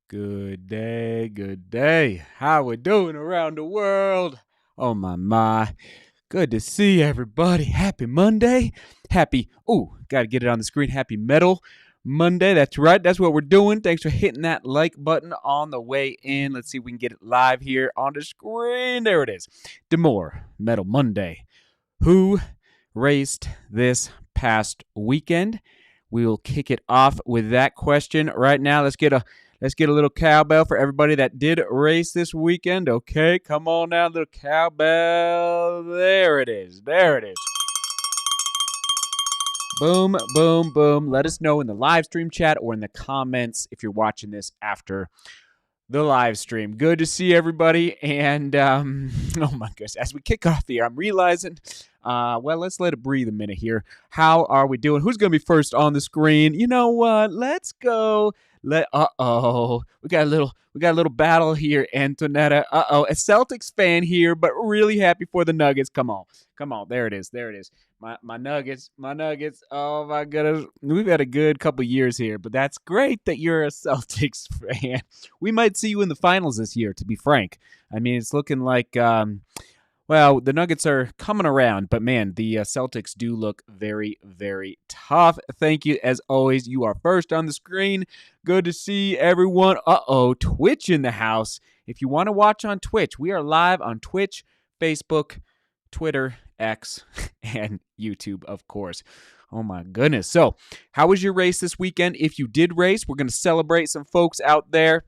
Good day, good day. How we doing around the world? Oh my. Good to see everybody. Happy Monday. Gotta get it on the screen. Happy Metal Monday. That's right. That's what we're doing. Thanks for hitting that like button on the way in. Let's see if we can get it live here on the screen. There it is. Demore Metal Monday. Who raced this past weekend? We will kick it off with that question right now. Let's get a little cowbell for everybody that did race this weekend. Okay, come on now, little cowbell. There it is. There it is. Boom, boom, boom. Let us know in the live stream chat or in the comments if you're watching this after the live stream. Good to see everybody. And oh my goodness, as we kick off here, I'm realizing, let's let it breathe a minute here. How are we doing? Who's going to be first on the screen? You know what? Let's go. We got a little battle here, Antonetta. A Celtics fan here, but really happy for the Nuggets. Come on. There it is. My Nuggets. Oh my goodness, we've had a good couple years here, but that's great that you're a Celtics fan. We might see you in the finals this year, to be frank. I mean, it's looking like, the Nuggets are coming around, but man, the Celtics do look very, very tough. Thank you, as always. You are first on the screen. Good to see everyone. Twitch in the house. If you want to watch on Twitch, we are live on Twitch, Facebook, Twitter, X, and YouTube, of course. Oh my goodness. So, how was your race this weekend? If you did race, we're going to celebrate some folks out there.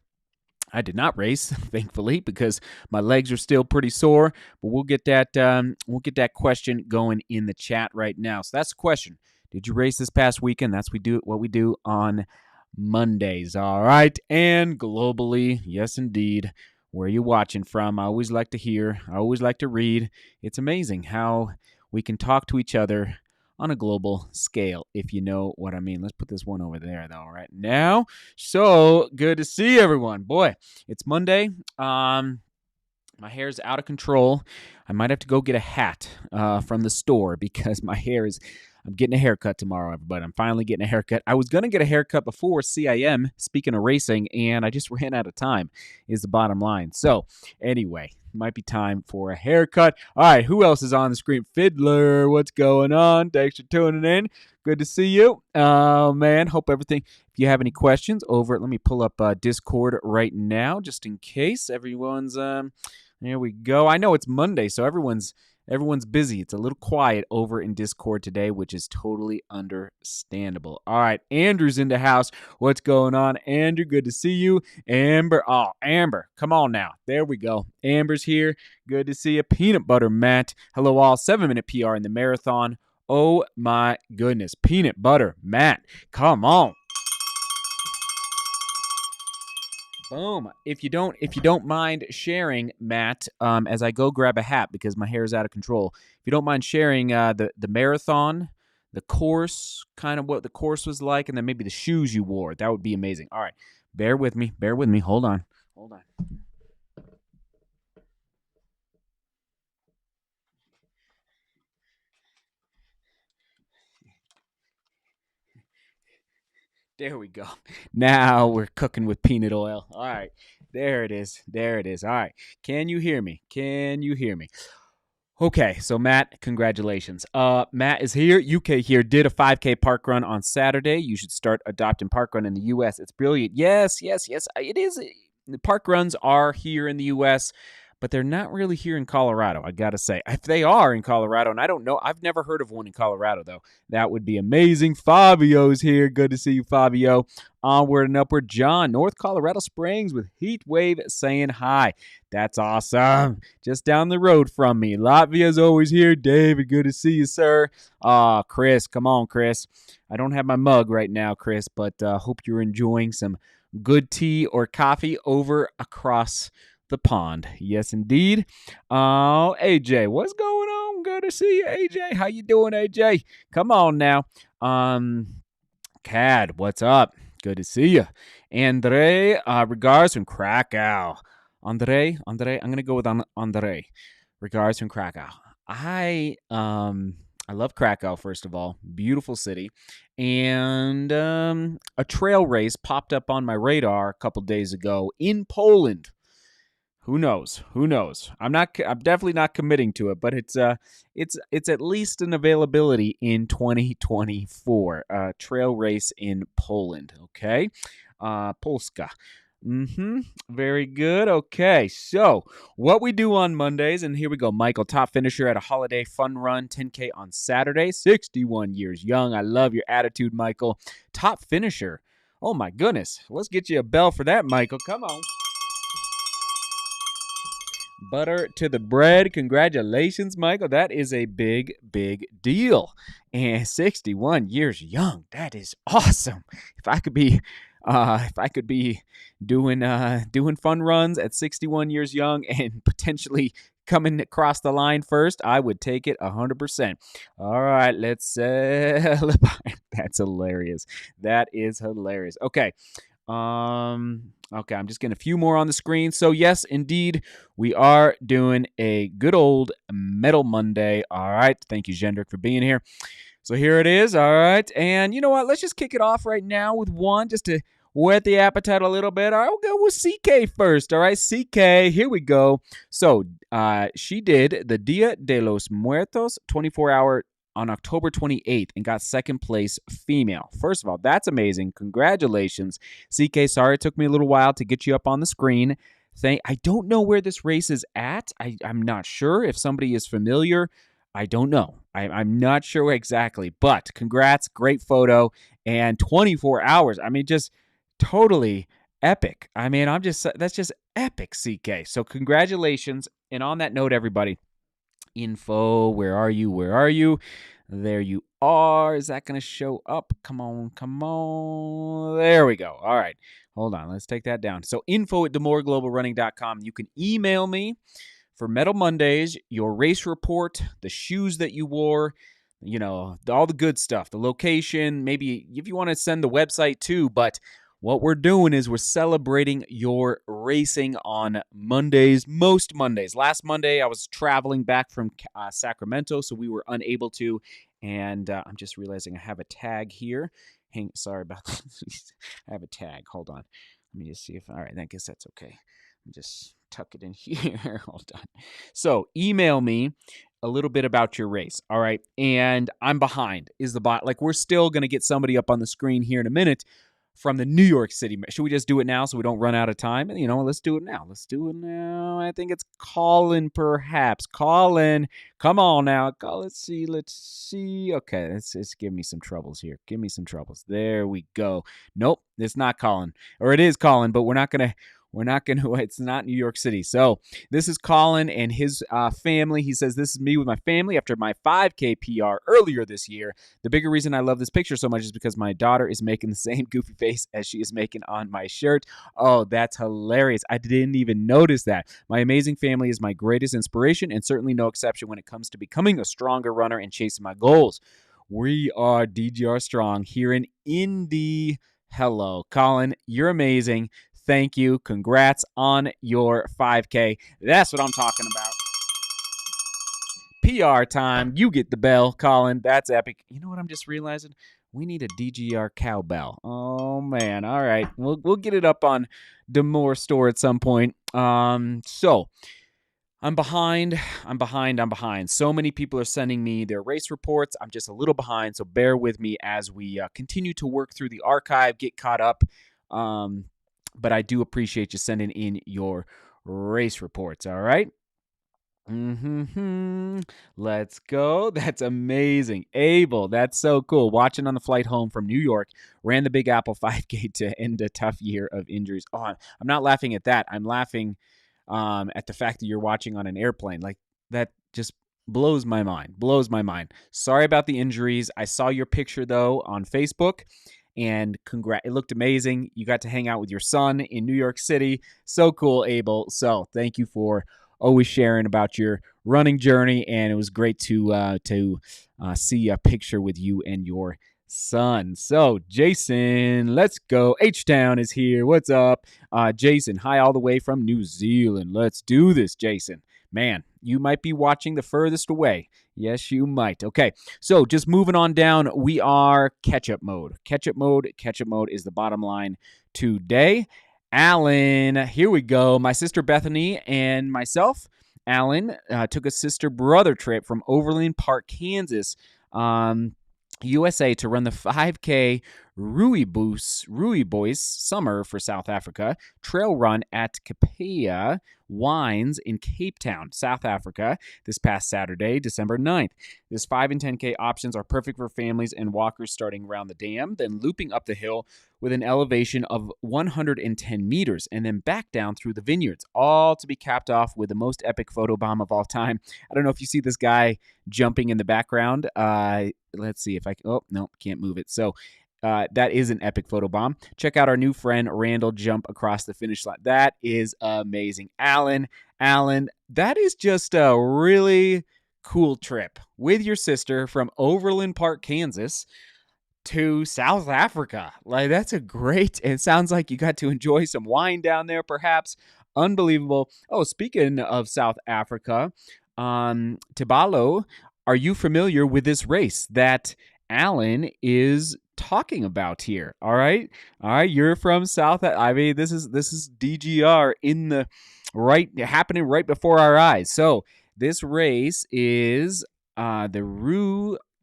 I did not race, thankfully, because my legs are still pretty sore. But we'll get that question going in the chat right now. So that's the question. Did you race this past weekend? That's what we do on Mondays. All right. And globally, yes, indeed. Where are you watching from? I always like to hear. I always like to read. It's amazing how we can talk to each other on a global scale, if you know what I mean. Let's put this one over there, though, right now. So good to see everyone. Boy, it's Monday. My hair's out of control. I might have to go get a hat from the store because my hair is... I'm getting a haircut tomorrow, everybody. I'm finally getting a haircut. I was going to get a haircut before CIM, speaking of racing, and I just ran out of time, is the bottom line. So, anyway, might be time for a haircut. All right, who else is on the screen? Fiddler, what's going on? Thanks for tuning in. Good to see you. Man, hope everything... If you have any questions over, let me pull up Discord right now, just in case everyone's... there we go. I know it's Monday, so everyone's busy. It's a little quiet over in Discord today, which is totally understandable. All right, Andrew's in the house. What's going on, Andrew? Good to see you. Amber. Oh, Amber, come on now. There we go. Amber's here. Good to see you. Peanut Butter Matt. Hello, all. 7-minute PR in the marathon. Oh, my goodness. Peanut Butter Matt. Come on. Boom. If you don't mind sharing, Matt, as I go grab a hat because my hair is out of control. If you don't mind sharing the marathon, the course, kind of what the course was like, and then maybe the shoes you wore, that would be amazing. All right. Bear with me. Hold on. There we go. Now we're cooking with peanut oil. All right. There it is. All right. Can you hear me? Okay, so Matt, congratulations. Matt is here. UK here. Did a 5K park run on Saturday. You should start adopting park run in the US. It's brilliant. Yes. It is. The park runs are here in the US, but they're not really here in Colorado, I got to say. If they are in Colorado, and I don't know, I've never heard of one in Colorado, though. That would be amazing. Fabio's here. Good to see you, Fabio. Onward and upward. John, North Colorado Springs with Heat Wave saying hi. That's awesome. Just down the road from me. Latvia's always here. David, good to see you, sir. Chris, come on, Chris. I don't have my mug right now, Chris, but hope you're enjoying some good tea or coffee over across the pond. Yes, indeed. Oh, AJ, what's going on? Good to see you, AJ. How you doing, AJ? Come on now. Cad, what's up? Good to see you. Andre, regards from Krakow. Andre, I'm gonna go with Andre. Regards from Krakow. I I love Krakow, first of all. Beautiful city. And a trail race popped up on my radar a couple days ago in Poland. Who knows? Who knows? I'm definitely not committing to it, but it's at least an availability in 2024. Trail race in Poland. Okay, Polska. Very good. Okay, so what we do on Mondays, and here we go. Michael, top finisher at a holiday fun run, 10K on Saturday, 61 years young. I love your attitude, Michael. Top finisher. Oh my goodness. Let's get you a bell for that, Michael. Come on. Butter to the bread. Congratulations, Michael. That is a big, big deal. And 61 years young. That is awesome. If I could be doing fun runs at 61 years young and potentially coming across the line first, I would take it 100%. All right, let's celebrate. That's hilarious. That is hilarious. Okay. Okay, I'm just getting a few more on the screen. So yes, indeed, we are doing a good old Metal Monday. All right. Thank you, Jendrik, for being here. So here it is. All right. And you know what? Let's just kick it off right now with one just to whet the appetite a little bit. All right, we'll go with CK first. All right, CK, here we go. So she did the Dia de los Muertos 24-hour on October 28th and got second place female. First of all, that's amazing. Congratulations. CK, sorry it took me a little while to get you up on the screen. I don't know where this race is at. I'm not sure if somebody is familiar. I don't know. I'm not sure exactly, but congrats. Great photo. And 24 hours. I mean, just totally epic. I mean, that's just epic, CK. So congratulations. And on that note, everybody, info, where are you? Where are you? There you are. Is that going to show up? Come on, come on. There we go. All right. Hold on. Let's take that down. So info@demorglobalrunning.com. You can email me for Metal Mondays, your race report, the shoes that you wore, you know, all the good stuff, the location, maybe if you want to send the website too. But what we're doing is we're celebrating your racing on Mondays, most Mondays. Last Monday, I was traveling back from Sacramento, so we were unable to. And I'm just realizing I have a tag here. Sorry about that. I have a tag. Hold on. Let me just see if, all right, I guess that's okay. Let me just tuck it in here. Hold on. So email me a little bit about your race. All right. And I'm behind is the bot. Like, we're still going to get somebody up on the screen here in a minute from the New York City. Should we just do it now so we don't run out of time? You know, let's do it now. Let's do it now. I think it's Colin, perhaps. Colin, come on now. Let's see. Okay, let's give me some troubles here. Give me some troubles. There we go. Nope, it's not Colin. Or it is Colin, but we're not going to, it's not New York City. So this is Colin and his family. He says, this is me with my family after my 5K PR earlier this year. The bigger reason I love this picture so much is because my daughter is making the same goofy face as she is making on my shirt. Oh, that's hilarious. I didn't even notice that. My amazing family is my greatest inspiration and certainly no exception when it comes to becoming a stronger runner and chasing my goals. We are DGR Strong here in Indy. Hello, Colin. You're amazing. Thank you. Congrats on your 5K. That's what I'm talking about. PR time. You get the bell, Colin. That's epic. You know what I'm just realizing? We need a DGR cowbell. Oh, man. All right. We'll get it up on Demore store at some point. So I'm behind. So many people are sending me their race reports. I'm just a little behind, so bear with me as we continue to work through the archive, get caught up. But I do appreciate you sending in your race reports, all right? Let's go. That's amazing. Abel, that's so cool. Watching on the flight home from New York, ran the Big Apple 5K to end a tough year of injuries. Oh, I'm not laughing at that. I'm laughing at the fact that you're watching on an airplane. Like, that just blows my mind. Sorry about the injuries. I saw your picture, though, on Facebook. And it looked amazing. You got to hang out with your son in New York City. So cool, Abel. So thank you for always sharing about your running journey. And it was great to see a picture with you and your son. So Jason, let's go. H-Town is here. What's up? Jason, hi all the way from New Zealand. Let's do this, Jason. Man, you might be watching the furthest away Yes, you might. Okay, so just moving on down, we are catch-up mode. Catch-up mode is the bottom line today. Alan, here we go. My sister Bethany and myself, Alan, took a sister-brother trip from Overland Park, Kansas, USA to run the 5K Boys Summer for South Africa trail run at Capella Wines in Cape Town, South Africa, this past Saturday, December 9th. This 5 and 10K options are perfect for families and walkers starting around the dam, then looping up the hill with an elevation of 110 meters, and then back down through the vineyards, all to be capped off with the most epic photobomb of all time. I don't know if you see this guy jumping in the background. Let's see if I can. Oh, no, can't move it. So that is an epic photobomb. Check out our new friend Randall jump across the finish line. That is amazing. Alan, that is just a really cool trip with your sister from Overland Park, Kansas to South Africa. Like, that's a great, it sounds like you got to enjoy some wine down there, perhaps. Unbelievable. Oh, speaking of South Africa, Tibalo, are you familiar with this race that Alan is talking about here? All right. You're from South. I mean, this is DGR in the right, happening right before our eyes. So this race is the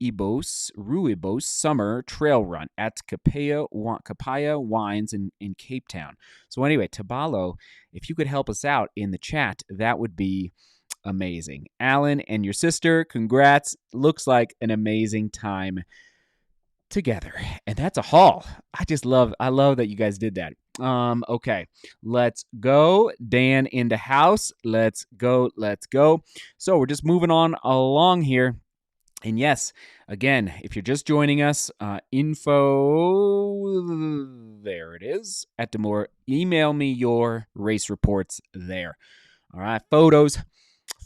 Rooibos Summer Trail Run at Capella Wines in Cape Town. So anyway, Tabalo, if you could help us out in the chat, that would be amazing. Alan and your sister, congrats. Looks like an amazing time together. And that's a haul. I love that you guys did that. Okay, let's go. Dan in the house. Let's go. So we're just moving on along here. And yes, again, if you're just joining us, info, there it is, at Demore. Email me your race reports there. All right, photos,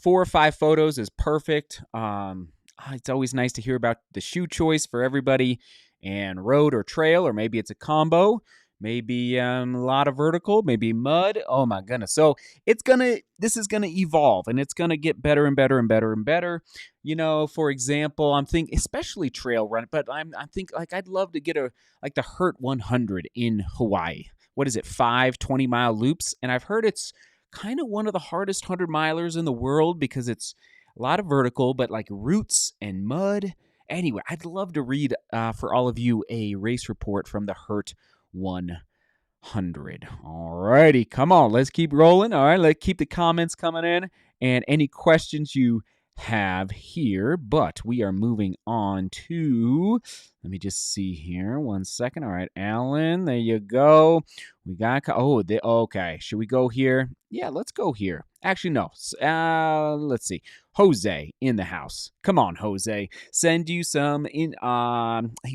4 or 5 photos is perfect. It's always nice to hear about the shoe choice for everybody, and road or trail, or maybe it's a combo. Maybe a lot of vertical, maybe mud. Oh my goodness. So this is gonna evolve, and it's gonna get better and better and better and better. You know, for example, I'm thinking especially trail run, but I'm thinking like I'd love to get the Hurt 100 in Hawaii. What is it? 5 20-mile loops, and I've heard it's kind of one of the hardest 100-milers in the world because it's a lot of vertical, but like roots and mud. Anyway, I'd love to read for all of you a race report from the Hurt 100. All righty, come on, let's keep rolling. All right, let's keep the comments coming in and any questions you have here, but we are moving on to, let me just see here, 1 second. All right, Alan, there you go. We got, okay, should we go here? Yeah, let's go here. Actually, no, let's see. Jose in the house. Come on, Jose. Send you some he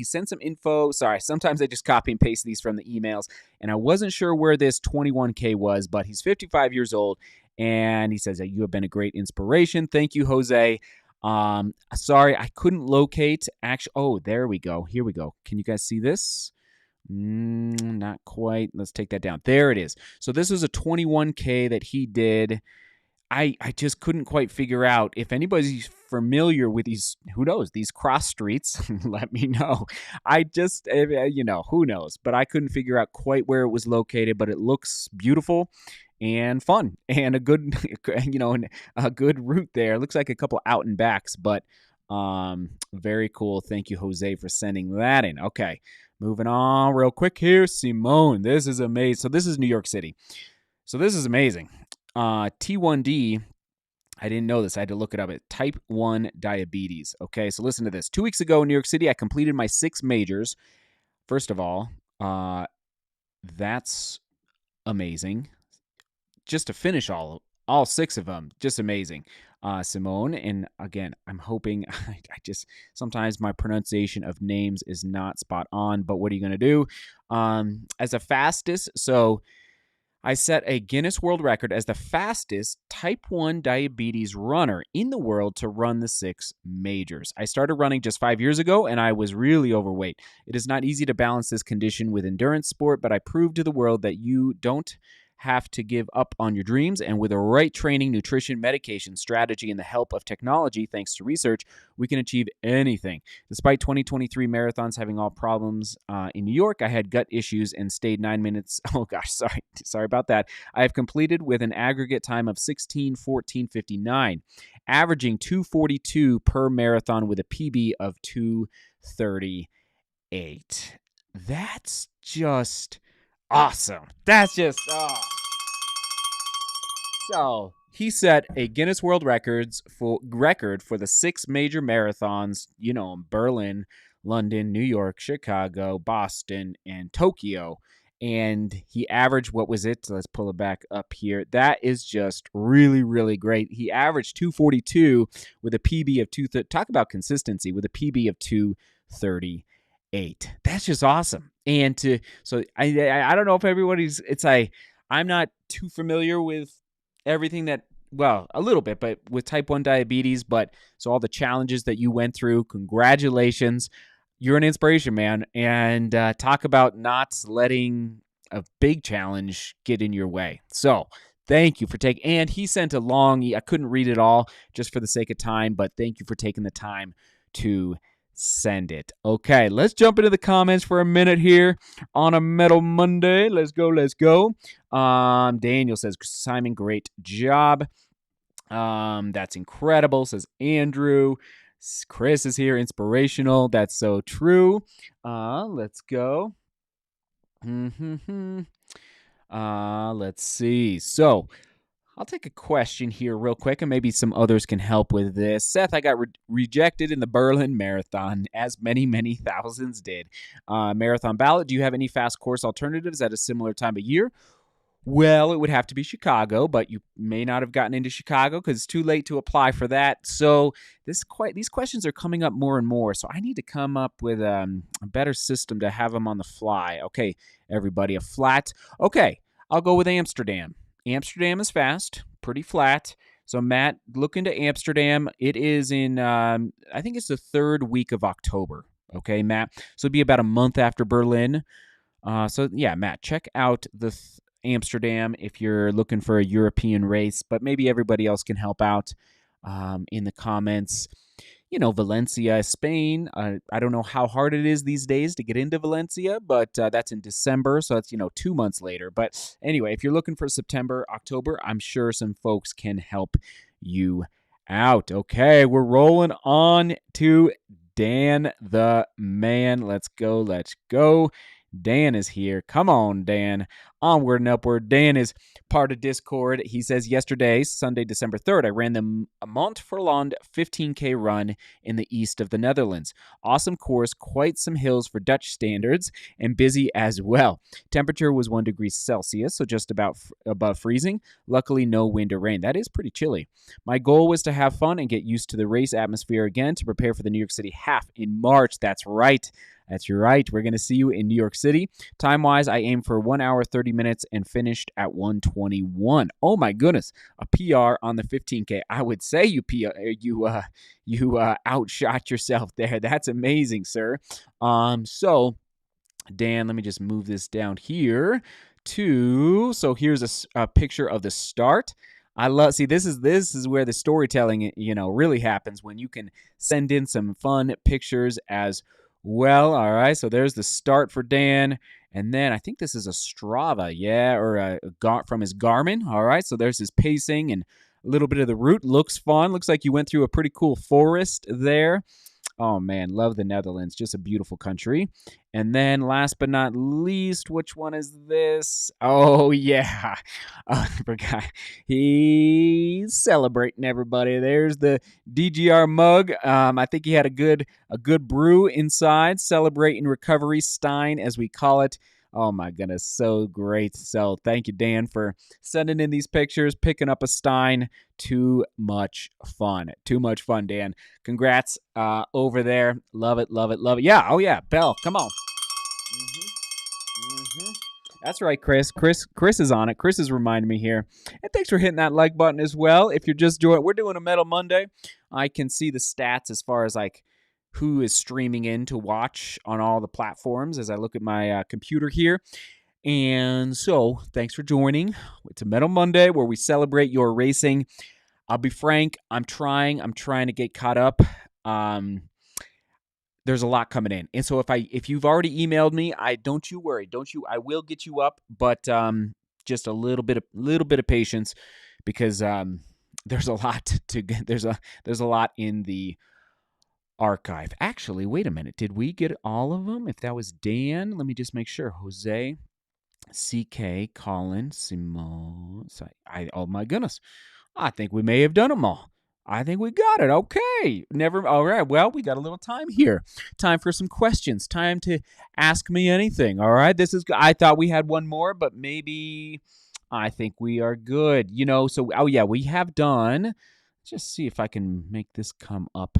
sent some info. Sorry, sometimes I just copy and paste these from the emails, and I wasn't sure where this 21K was, but he's 55 years old, and he says that you have been a great inspiration. Thank you, Jose. Sorry, I couldn't locate. Actually, oh, there we go. Here we go. Can you guys see this? Not quite. Let's take that down. There it is. So this is a 21K that he did. I just couldn't quite figure out if anybody's familiar with these, who knows, these cross streets. Let me know. I just, who knows, but I couldn't figure out quite where it was located, but it looks beautiful and fun and a good, a good route there. It looks like a couple out and backs, but very cool. Thank you, Jose, for sending that in. Okay, moving on real quick here. Simone, this is amazing. So this is New York City. So this is amazing. T1D, I didn't know this. I had to look it up. Type 1 diabetes. Okay, so listen to this. 2 weeks ago in New York City, I completed my 6 majors. First of all, that's amazing. Just to finish all 6 of them, just amazing. Simone, and again, I'm hoping, I just, sometimes my pronunciation of names is not spot on, but what are you going to do? As a fastest, so I set a Guinness World Record as the fastest type 1 diabetes runner in the world to run the 6 majors. I started running just 5 years ago, and I was really overweight. It is not easy to balance this condition with endurance sport, but I proved to the world that you don't have to give up on your dreams. And with the right training, nutrition, medication, strategy, and the help of technology, thanks to research, we can achieve anything. Despite 2023 marathons having all problems in New York, I had gut issues and stayed 9 minutes. Oh gosh, sorry about that. I have completed with an aggregate time of 16:14:59, averaging 2:42 per marathon with a PB of 2:38. That's just awesome. That's just So he set a Guinness World record for the 6 major marathons, Berlin, London, New York, Chicago, Boston, and Tokyo. And he averaged, what was it? So let's pull it back up here. That is just really, really great. He averaged 2:42 with a PB of 2. Talk about consistency, with a PB of 2:38. That's just awesome. And I don't know if everybody's. I'm not too familiar with everything that, well, a little bit, but with type 1 diabetes, so all the challenges that you went through, congratulations. You're an inspiration, man. And talk about not letting a big challenge get in your way. So thank you for taking, and he sent a I couldn't read it all just for the sake of time, but thank you for taking the time to send it. Okay, let's jump into the comments for a minute here on a Metal Monday. Let's go. Daniel says, Simon, great job. That's incredible, says Andrew. Chris is here, inspirational. That's so true. Let's go. Let's see. So I'll take a question here real quick, and maybe some others can help with this. Seth, I got rejected in the Berlin Marathon, as many, many thousands did. Marathon ballot, do you have any fast course alternatives at a similar time of year? Well, it would have to be Chicago, but you may not have gotten into Chicago because it's too late to apply for that. So these questions are coming up more and more. So I need to come up with a better system to have them on the fly. Okay, everybody, a flat. Okay, I'll go with Amsterdam. Amsterdam is fast, pretty flat. So Matt, look into Amsterdam. It is in, I think it's the 3rd week of October. Okay, Matt. So it'd be about a month after Berlin. So yeah, Matt, check out the Amsterdam if you're looking for a European race, but maybe everybody else can help out in the comments. Valencia, Spain. I don't know how hard it is these days to get into Valencia, but that's in December, so that's 2 months later. But anyway, if you're looking for September, October, I'm sure some folks can help you out. Okay, we're rolling on to Dan the man. Let's go. Dan is here. Come on, Dan. Onward and upward. Dan is part of Discord. He says, yesterday, Sunday, December 3rd, I ran the Mont-Ferland 15K run in the east of the Netherlands. Awesome course, quite some hills for Dutch standards, and busy as well. Temperature was 1 degree Celsius, so just about above freezing. Luckily, no wind or rain. That is pretty chilly. My goal was to have fun and get used to the race atmosphere again to prepare for the New York City half in March. That's right. We're going to see you in New York City. Time-wise, I aimed for 1 hour, 30 minutes and finished at 1:21. Oh my goodness, a PR on the 15K. I would say you outshot yourself there. That's amazing, sir. So Dan, let me just move this down here so here's a picture of the start. This is where the storytelling, really happens, when you can send in some fun pictures as well. All right, so there's the start for Dan, and then I think this is a Strava, or from his Garmin. All right, so there's his pacing and a little bit of the route. Looks fun. Looks like you went through a pretty cool forest there. Oh man, love the Netherlands. Just a beautiful country. And then last but not least, which one is this? Oh yeah. I forgot. He's celebrating, everybody. There's the DGR mug. I think he had a good brew inside. Celebrating recovery Stein, as we call it. Oh my goodness, so great. So thank you, Dan, for sending in these pictures, picking up a Stein. Too much fun, Dan. Congrats over there. Love it. Yeah, oh yeah, Bell, come on. That's right, Chris. Chris is on it. Chris is reminding me here. And thanks for hitting that like button as well. If you're just joining, we're doing a Metal Monday. I can see the stats as far as who is streaming in to watch on all the platforms as I look at my computer here. And so, thanks for joining. It's a Metal Monday where we celebrate your racing. I'll be frank, I'm trying to get caught up. Um, there's a lot coming in. And so if you've already emailed me, don't you worry. Don't you I will get you up, but just a little bit of patience because there's a lot to get. There's a lot in the archive. Actually, wait a minute. Did we get all of them? If that was Dan, let me just make sure. Jose, CK, Colin, Simone. Oh my goodness. I think we may have done them all. I think we got it. Okay. Never. All right. Well, we got a little time here. Time for some questions. Time to ask me anything. All right. I thought we had one more, but maybe I think we are good. So, oh yeah, we have done. Just see if I can make this come up.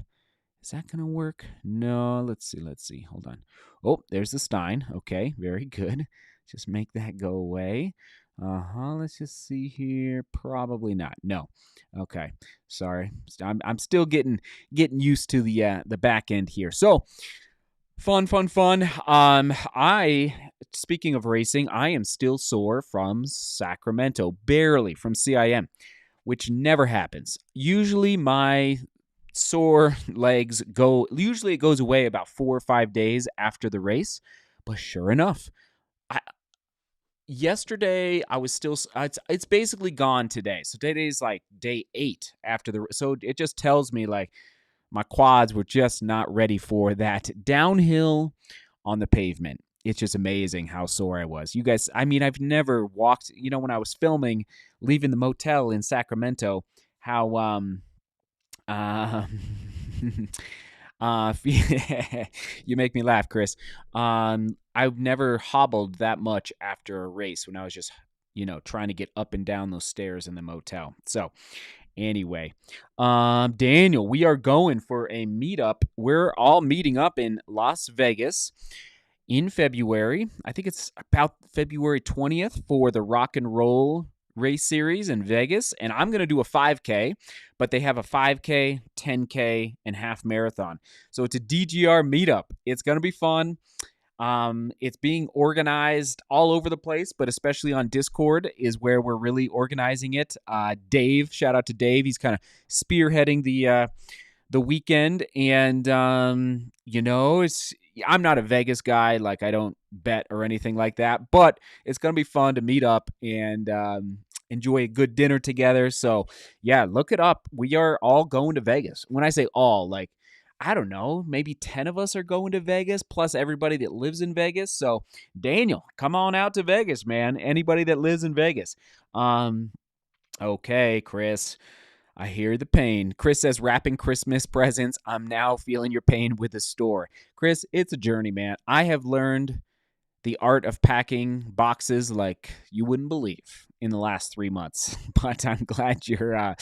Is that going to work? No, let's see. Hold on. Oh, there's the Stein. Okay, very good. Just make that go away. Let's just see here. Probably not. No. Okay. Sorry. I'm still getting used to the back end here. So, fun. Speaking of racing, I am still sore from Sacramento, barely from CIM, which never happens. Usually my sore legs usually it goes away about 4 or 5 days after the race, but sure enough, yesterday I was still it's basically gone today. So today's like day 8 after so it just tells me like my quads were just not ready for that downhill on the pavement. It's just amazing how sore I was. You guys, I mean, I've never walked, when I was filming leaving the motel in Sacramento, how uh, you make me laugh, Chris. I've never hobbled that much after a race when I was just, trying to get up and down those stairs in the motel. So, anyway, Daniel, we are going for a meetup. We're all meeting up in Las Vegas in February. I think it's about February 20th for the Rock and Roll race series in Vegas, and I'm going to do a 5K, but they have a 5K, 10K, and half marathon. So it's a DGR meetup. It's going to be fun. It's being organized all over the place, but especially on Discord is where we're really organizing it. Dave, shout out to Dave. He's kind of spearheading the weekend, and I'm not a Vegas guy. Like, I don't bet or anything like that, but it's gonna be fun to meet up and enjoy a good dinner together. So yeah, look it up. We are all going to Vegas. When I say all, like, I don't know, maybe 10 of us are going to Vegas, plus everybody that lives in Vegas. So Daniel, come on out to Vegas, man. Anybody that lives in Vegas. Okay, Chris. I hear the pain. Chris says, wrapping Christmas presents. I'm now feeling your pain with the store. Chris, it's a journey, man. I have learned the art of packing boxes like you wouldn't believe in the last 3 months. But I'm glad you're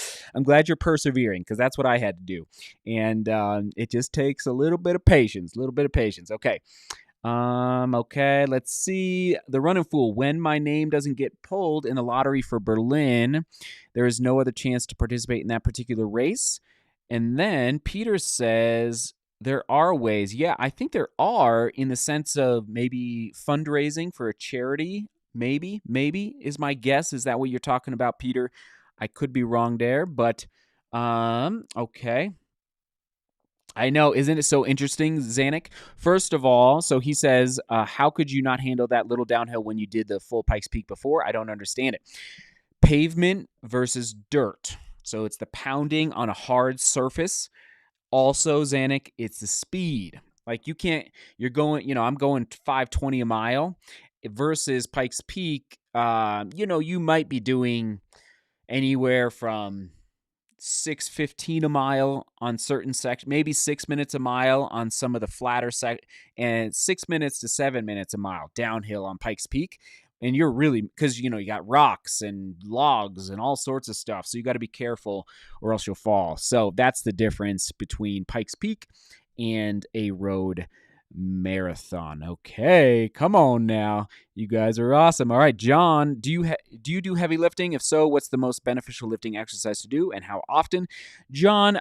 persevering, because that's what I had to do. And it just takes a little bit of patience. Okay. Okay, let's see. The Running Fool. When my name doesn't get pulled in the lottery for Berlin, there is no other chance to participate in that particular race. And then Peter says there are ways. Yeah, I think there are, in the sense of maybe fundraising for a charity. Maybe is my guess. Is that what you're talking about, Peter? I could be wrong there, but okay. I know, isn't it so interesting, Zanuck? First of all, so he says, how could you not handle that little downhill when you did the full Pikes Peak before? I don't understand it. Pavement versus dirt. So it's the pounding on a hard surface. Also, Zanuck, it's the speed. Like, you're going, I'm going 520 a mile versus Pikes Peak. You might be doing anywhere from 6:15 a mile on certain sections, maybe 6 minutes a mile on some of the flatter and 6 minutes to 7 minutes a mile downhill on Pikes Peak. And you're really, because you got rocks and logs and all sorts of stuff, so you got to be careful or else you'll fall. So that's the difference between Pikes Peak and a road marathon. Okay, come on now. You guys are awesome. All right, John, do you do heavy lifting? If so, what's the most beneficial lifting exercise to do and how often? John,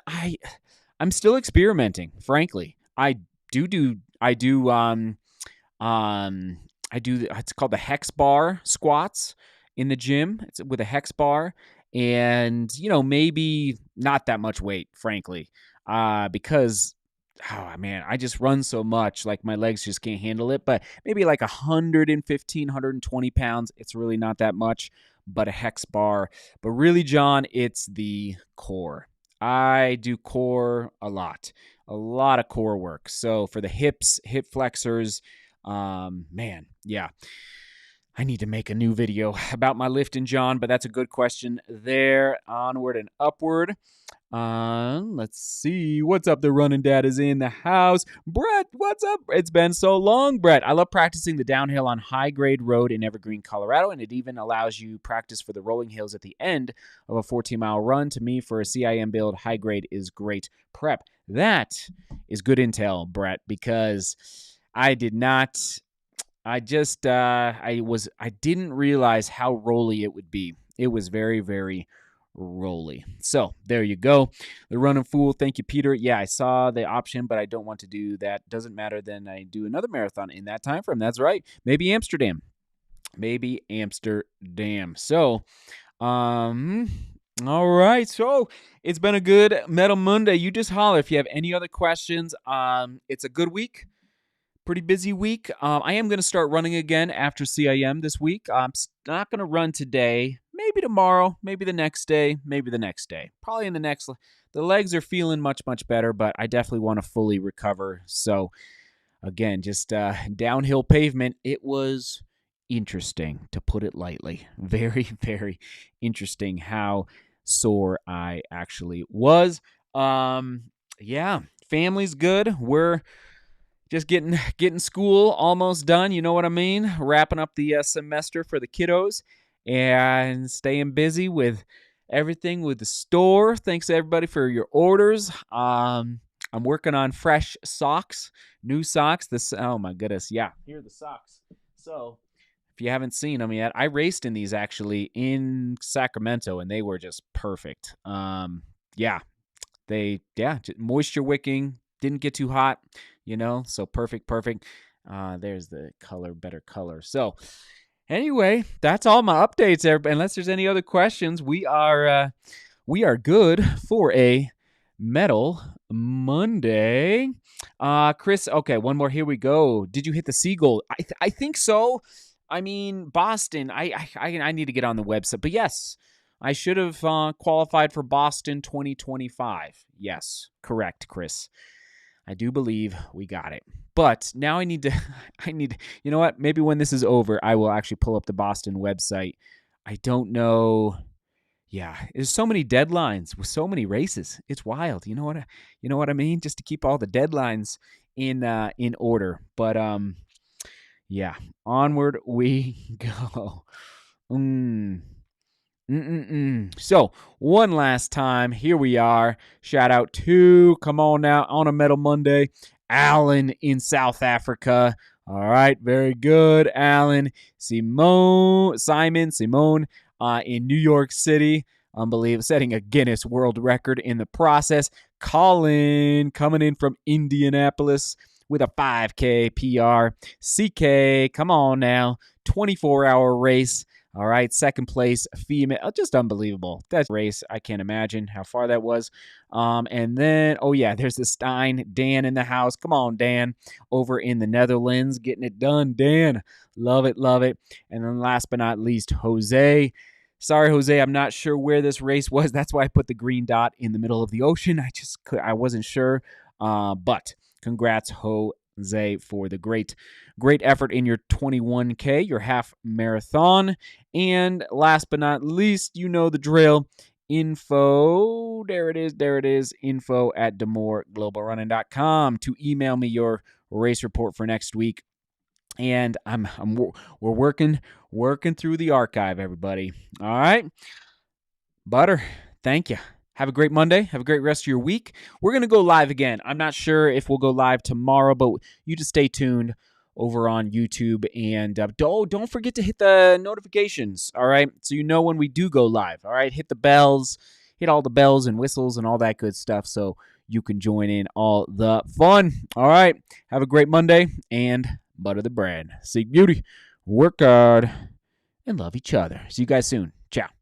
I'm still experimenting, frankly. I do I do. It's called the hex bar squats in the gym. It's with a hex bar, and maybe not that much weight, frankly, because oh man, I just run so much, like my legs just can't handle it. But maybe like 115, 120 pounds. It's really not that much, but a hex bar. But really, John, it's the core. I do core a lot of core work. So for the hips, hip flexors, man, yeah. I need to make a new video about my lifting, John, but that's a good question there. Onward and upward. Let's see. What's up? The running dad is in the house. Brett, what's up? It's been so long, Brett. I love practicing the downhill on High Grade Road in Evergreen, Colorado, and it even allows you practice for the rolling hills at the end of a 14-mile run. To me, for a CIM build, High Grade is great prep. That is good intel, Brett, because I did not. I just I didn't realize how rolly it would be. It was very, very rolly. So there you go. The running fool. Thank you, Peter. Yeah, I saw the option, but I don't want to do that. Doesn't matter. Then I do another marathon in that time frame. That's right. Maybe Amsterdam. So, all right. So it's been a good Metal Monday. You just holler if you have any other questions. It's a good week. Pretty busy week. I am going to start running again after CIM this week. I'm not going to run today. Maybe tomorrow. Maybe the next day. Maybe the next day. Probably in the next. The legs are feeling much, much better, but I definitely want to fully recover. So, again, just downhill pavement. It was interesting, to put it lightly. Very, very interesting how sore I actually was. Yeah, family's good. We're just getting school almost done, you know what I mean? Wrapping up the semester for the kiddos and staying busy with everything with the store. Thanks everybody for your orders. I'm working on fresh socks, new socks. Oh my goodness, yeah, here are the socks. So if you haven't seen them yet, I raced in these actually in Sacramento, and they were just perfect. Moisture wicking, didn't get too hot. So perfect. There's the color, better color. So anyway, that's all my updates, everybody. Unless there's any other questions, we are good for a Metal Monday. Chris, okay, one more. Here we go. Did you hit the Seagull? I think so. I mean, Boston. I need to get on the website, but yes, I should have qualified for Boston 2025. Yes, correct, Chris. I do believe we got it. But now I need, you know what? Maybe when this is over, I will actually pull up the Boston website. I don't know. Yeah, there's so many deadlines with so many races. It's wild. You know what I mean? Just to keep all the deadlines in order. But yeah, onward we go. So, one last time, here we are. Shout out to, come on now, on a Metal Monday, Alan in South Africa. All right, very good, Alan. Simone in New York City. Unbelievable, setting a Guinness World Record in the process. Colin coming in from Indianapolis with a 5K PR. CK, come on now, 24-hour race. All right, second place, female, just unbelievable. That race, I can't imagine how far that was. And then, oh yeah, there's the Stein, Dan in the house. Come on, Dan, over in the Netherlands, getting it done. Dan, love it. And then last but not least, Jose. Sorry, Jose, I'm not sure where this race was. That's why I put the green dot in the middle of the ocean. I wasn't sure. But congrats, Jose, for the great effort in your 21K, your half marathon. And last but not least, you know the drill. Info, there it is, info at DeMoreGlobalRunning.com to email me your race report for next week. And we're working through the archive, everybody. All right, Butter, thank you. Have a great Monday. Have a great rest of your week. We're going to go live again. I'm not sure if we'll go live tomorrow, but you just stay tuned over on YouTube. And don't forget to hit the notifications, all right? So you know when we do go live, all right? Hit the bells, hit all the bells and whistles and all that good stuff so you can join in all the fun. All right. Have a great Monday and butter the bread. Seek beauty, work hard, and love each other. See you guys soon. Ciao.